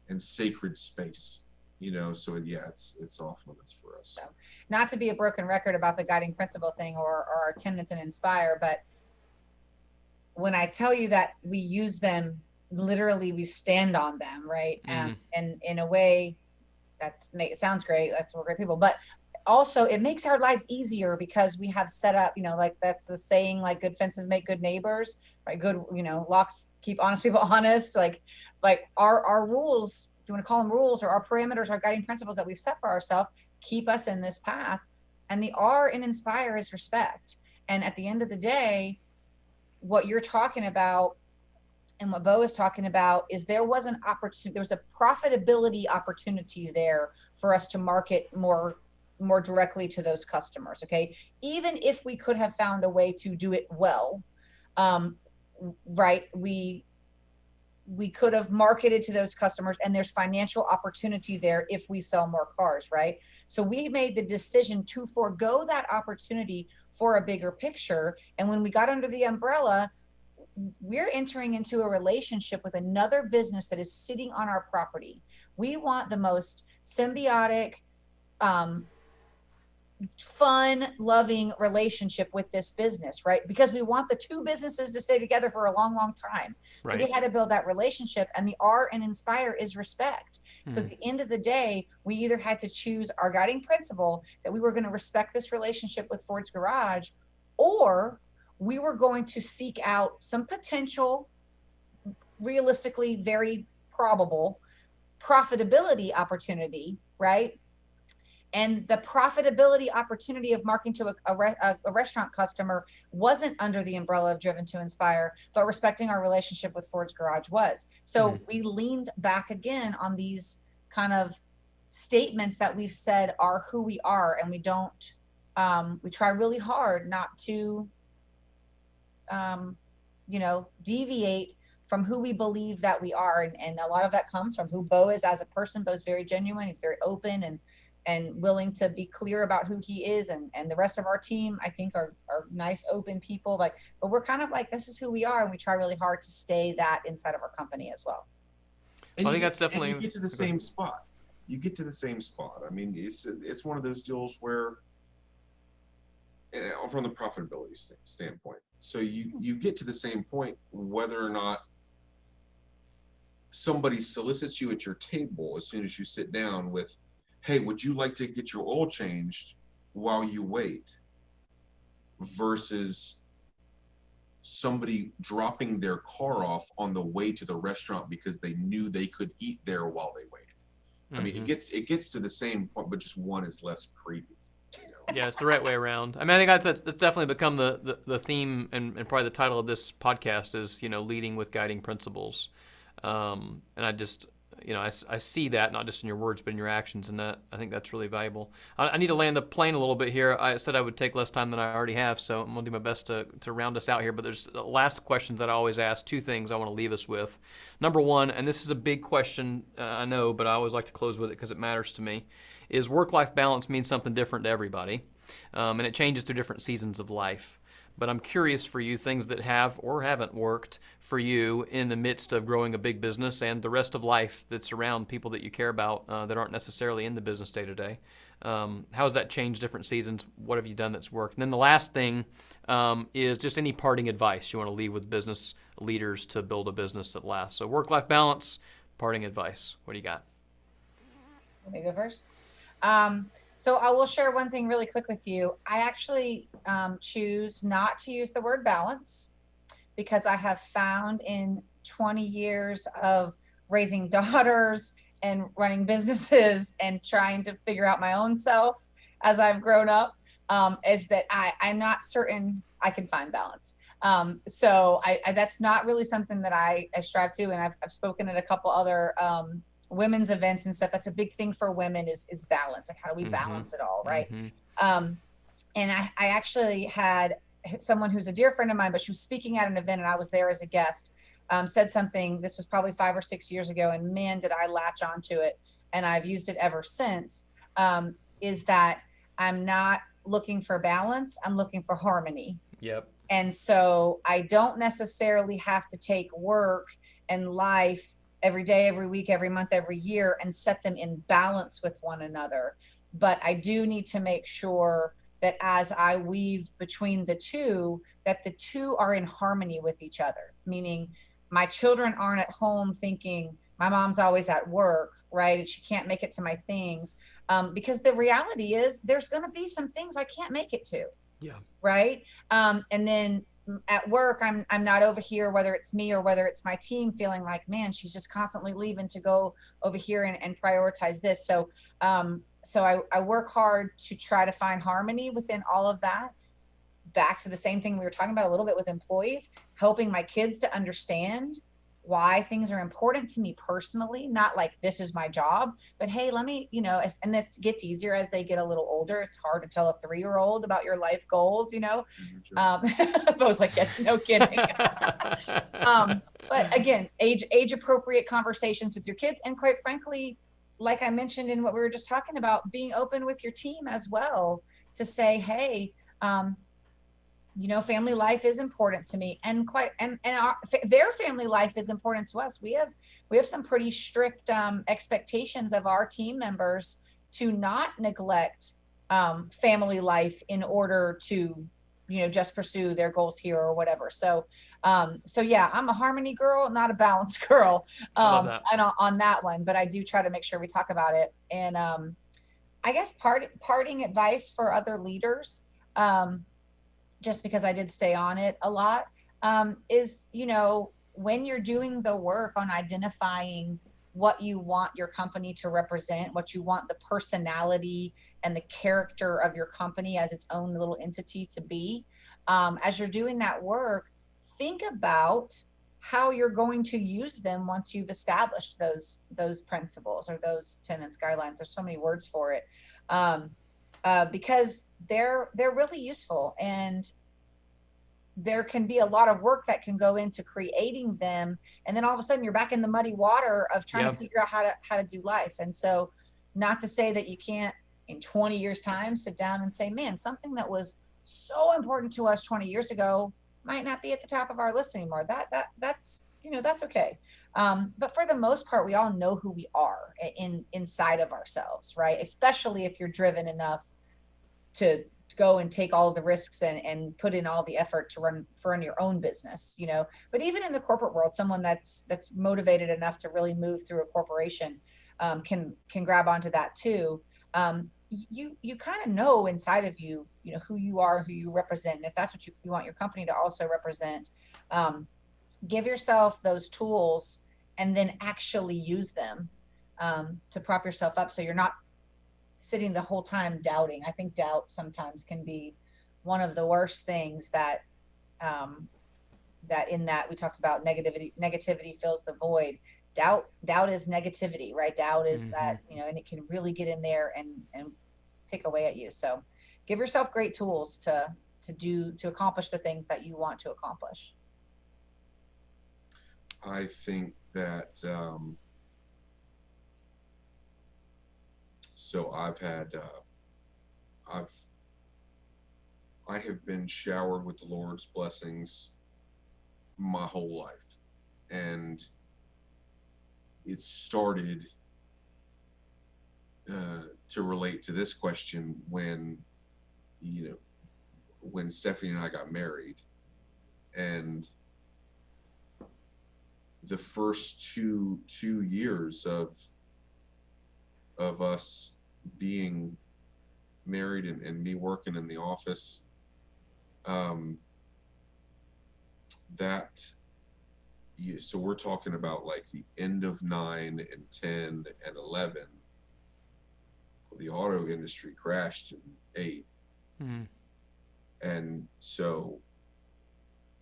and sacred space, you know. So yeah, it's off limits for us. So, not to be a broken record about the guiding principle thing or our tenets and inspire, but when I tell you that we use them, literally we stand on them, right? And in a way it sounds great. That's what we're great people, but also it makes our lives easier because we have set up, you know, like that's the saying, like good fences make good neighbors, right? Good, you know, locks keep honest people honest. Like our rules, if you want to call them rules, or our parameters, our guiding principles that we've set for ourselves, keep us in this path. And the R in inspire is respect. And at the end of the day, what you're talking about and what Bo is talking about is there was an opportunity, there was a profitability opportunity there for us to market more directly to those customers. Okay. Even if we could have found a way to do it well, right. We could have marketed to those customers, and there's financial opportunity there if we sell more cars. Right. So we made the decision to forego that opportunity for a bigger picture. And when we got under the umbrella, we're entering into a relationship with another business that is sitting on our property. We want the most symbiotic, fun, loving relationship with this business, right? Because we want the two businesses to stay together for a long, long time. Right. So we had to build that relationship, and the R in inspire is respect. So at the end of the day, we either had to choose our guiding principle that we were going to respect this relationship with Ford's Garage, or we were going to seek out some potential, realistically very probable profitability opportunity, right? And the profitability opportunity of marketing to a restaurant customer wasn't under the umbrella of Driven to Inspire, but respecting our relationship with Ford's Garage was. So we leaned back again on these kind of statements that we've said are who we are, and we don't, we try really hard not to, you know, deviate from who we believe that we are. And a lot of that comes from who Bo is as a person. Bo's very genuine. He's very open and willing to be clear about who he is. And the rest of our team, I think, are nice, open people. But we're kind of like, this is who we are. And we try really hard to stay that inside of our company as well. And I think that's definitely, you get to the same spot. You get to the same spot. I mean, it's one of those deals where, from the profitability standpoint, so you get to the same point whether or not somebody solicits you at your table as soon as you sit down with, hey, would you like to get your oil changed while you wait, versus somebody dropping their car off on the way to the restaurant because they knew they could eat there while they waited. I mean, it gets to the same point, but just one is less creepy. You know? Yeah, it's the right way around. I mean, I think that's definitely become the theme and probably the title of this podcast is, you know, leading with guiding principles. And I just, I see that not just in your words, but in your actions, and that I think that's really valuable. I need to land the plane a little bit here. I said I would take less time than I already have, so I'm gonna do my best to round us out here. But there's last questions that I always ask. Two things I want to leave us with. Number one, and this is a big question, I know, but I always like to close with it because it matters to me, is work-life balance means something different to everybody, and it changes through different seasons of life. But I'm curious for you, things that have or haven't worked for you in the midst of growing a big business and the rest of life that's around people that you care about that aren't necessarily in the business day to day. How has that changed different seasons? What have you done that's worked? And then the last thing is just any parting advice you want to leave with business leaders to build a business that lasts. So work-life balance, parting advice. What do you got? Let me go first. So I will share one thing really quick with you. I actually choose not to use the word balance because I have found in 20 years of raising daughters and running businesses and trying to figure out my own self as I've grown up, is that I'm not certain I can find balance. So I that's not really something that I strive to. And I've spoken at a couple other women's events and stuff. That's a big thing for women is balance. Like, how do we balance it all, right? And I actually had someone who's a dear friend of mine, but she was speaking at an event and I was there as a guest, said something, this was probably 5 or 6 years ago, and man, did I latch onto it. And I've used it ever since, is that I'm not looking for balance, I'm looking for harmony. Yep. And so I don't necessarily have to take work and life every day, every week, every month, every year, and set them in balance with one another. But I do need to make sure that as I weave between the two, that the two are in harmony with each other. Meaning my children aren't at home thinking my mom's always at work, right? And she can't make it to my things. Because the reality is there's going to be some things I can't make it to. Yeah. Right. And then at work, I'm not over here, whether it's me or whether it's my team, feeling like, man, she's just constantly leaving to go over here and prioritize this. So I work hard to try to find harmony within all of that. Back to the same thing we were talking about a little bit with employees, helping my kids to understand why things are important to me personally, not like this is my job, but hey, let me, and that gets easier as they get a little older. It's hard to tell a 3-year-old about your life goals, Bo's like, yeah, no kidding. But again, age appropriate conversations with your kids. And quite frankly, like I mentioned in what we were just talking about, being open with your team as well to say, hey, family life is important to me, and their family life is important to us. We have some pretty strict expectations of our team members to not neglect family life in order to, just pursue their goals here or whatever. So yeah, I'm a harmony girl, not a balance girl, and on that one, but I do try to make sure we talk about it. And I guess parting advice for other leaders, just because I did stay on it a lot, is, when you're doing the work on identifying what you want your company to represent, what you want the personality and the character of your company as its own little entity to be, as you're doing that work, think about how you're going to use them once you've established those principles or those tenets, guidelines. There's so many words for it. Because they're really useful, and there can be a lot of work that can go into creating them, and then all of a sudden you're back in the muddy water of trying to figure out how to do life. And so, not to say that you can't in 20 years time sit down and say, man, something that was so important to us 20 years ago might not be at the top of our list anymore. That's okay. But for the most part, we all know who we are inside of ourselves, right? Especially if you're driven enough to go and take all of the risks and put in all the effort to run your own business, But even in the corporate world, someone that's motivated enough to really move through a corporation can grab onto that too. You kind of know inside of you, who you are, who you represent, and if that's what you want your company to also represent. Give yourself those tools and then actually use them to prop yourself up, so you're not sitting the whole time doubting. I think doubt sometimes can be one of the worst things that that in that we talked about negativity fills the void. Doubt is negativity, right? Doubt is that, and it can really get in there and pick away at you. So give yourself great tools to accomplish the things that you want to accomplish. I think that so I have been showered with the Lord's blessings my whole life, and it started to relate to this question when Stephanie and I got married, and the first two years of us being married and me working in the office, so we're talking about like the end of 9 and 10 and 11. The auto industry crashed in 8. And so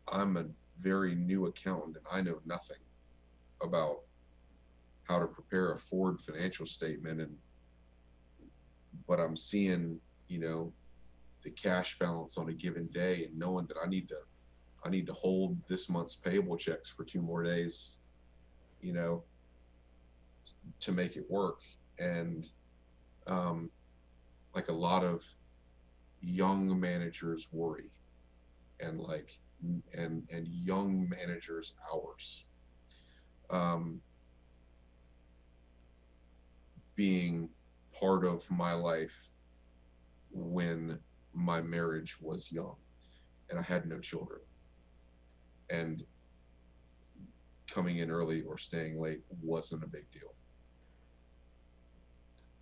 I'm a very new accountant, and I know nothing about how to prepare a Ford financial statement, but I'm seeing, the cash balance on a given day, and knowing that I need to hold this month's payable checks for 2 more days, to make it work. And like a lot of young managers worry, and young managers hours, being part of my life when my marriage was young and I had no children, and coming in early or staying late wasn't a big deal.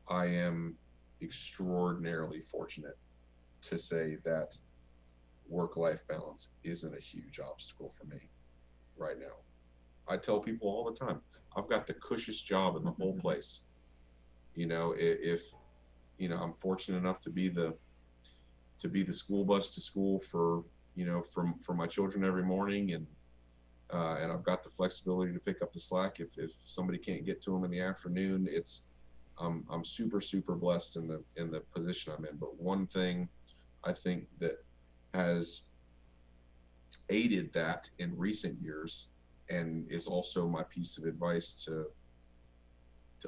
I am extraordinarily fortunate to say that work-life balance isn't a huge obstacle for me right now. I tell people all the time, I've got the cushionest job in the whole place. If I'm fortunate enough to be the school bus to school for my children every morning, and I've got the flexibility to pick up the slack if somebody can't get to them in the afternoon. I'm super, super blessed in the position I'm in. But one thing I think that has aided that in recent years, and is also my piece of advice to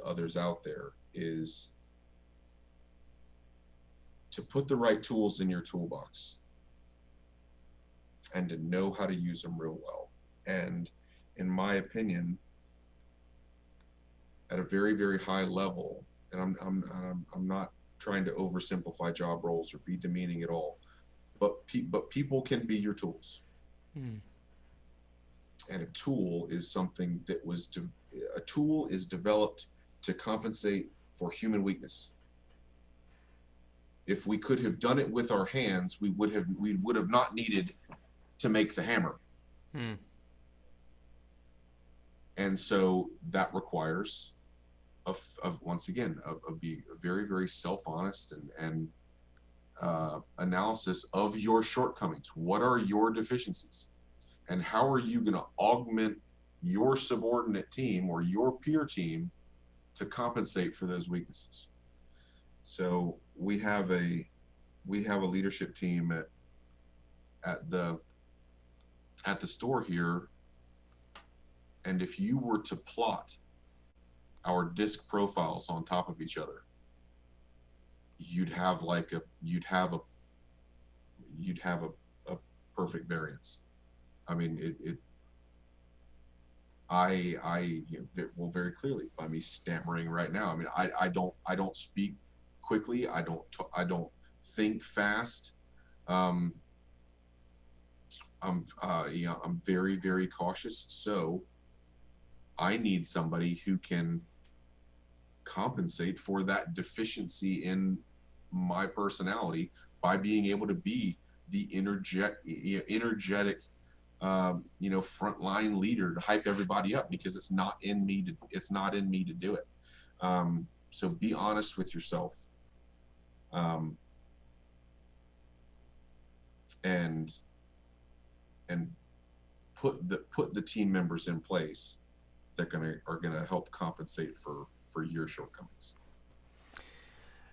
others out there, is to put the right tools in your toolbox and to know how to use them real well. And in my opinion, at a very, very high level, and I'm not trying to oversimplify job roles or be demeaning at all, but people can be your tools. And a tool is something that a tool is developed to compensate for human weakness. If we could have done it with our hands, we would have not needed to make the hammer. And so that requires once again, be very, very self-honest and analysis of your shortcomings. What are your deficiencies? And how are you going to augment your subordinate team or your peer team to compensate for those weaknesses? So we have a leadership team at the store here, and if you were to plot our disc profiles on top of each other, you'd have a perfect variance. I mean, well, very clearly by me stammering right now. I mean, I don't speak quickly. I don't think fast. I'm very, very cautious. So I need somebody who can compensate for that deficiency in my personality by being able to be the energetic frontline leader to hype everybody up, because it's not in me to do it. So be honest with yourself, and put the team members in place that are gonna help compensate for your shortcomings.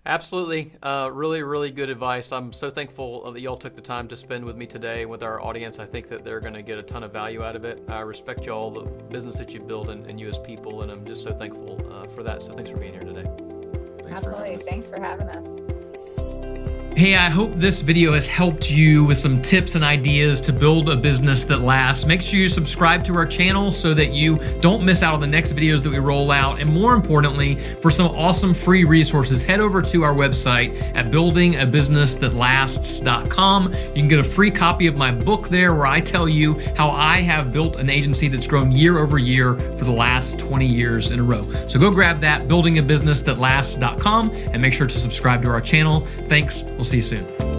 Absolutely. Really, really good advice. I'm so thankful that y'all took the time to spend with me today with our audience. I think that they're going to get a ton of value out of it. I respect y'all, the business that you build, and you as people, and I'm just so thankful for that. So thanks for being here today. Absolutely. Thanks for having us. Hey, I hope this video has helped you with some tips and ideas to build a business that lasts. Make sure you subscribe to our channel so that you don't miss out on the next videos that we roll out. And more importantly, for some awesome free resources, head over to our website at buildingabusinessthatlasts.com. You can get a free copy of my book there where I tell you how I have built an agency that's grown year over year for the last 20 years in a row. So go grab that, buildingabusinessthatlasts.com, and make sure to subscribe to our channel. Thanks. We'll see you soon.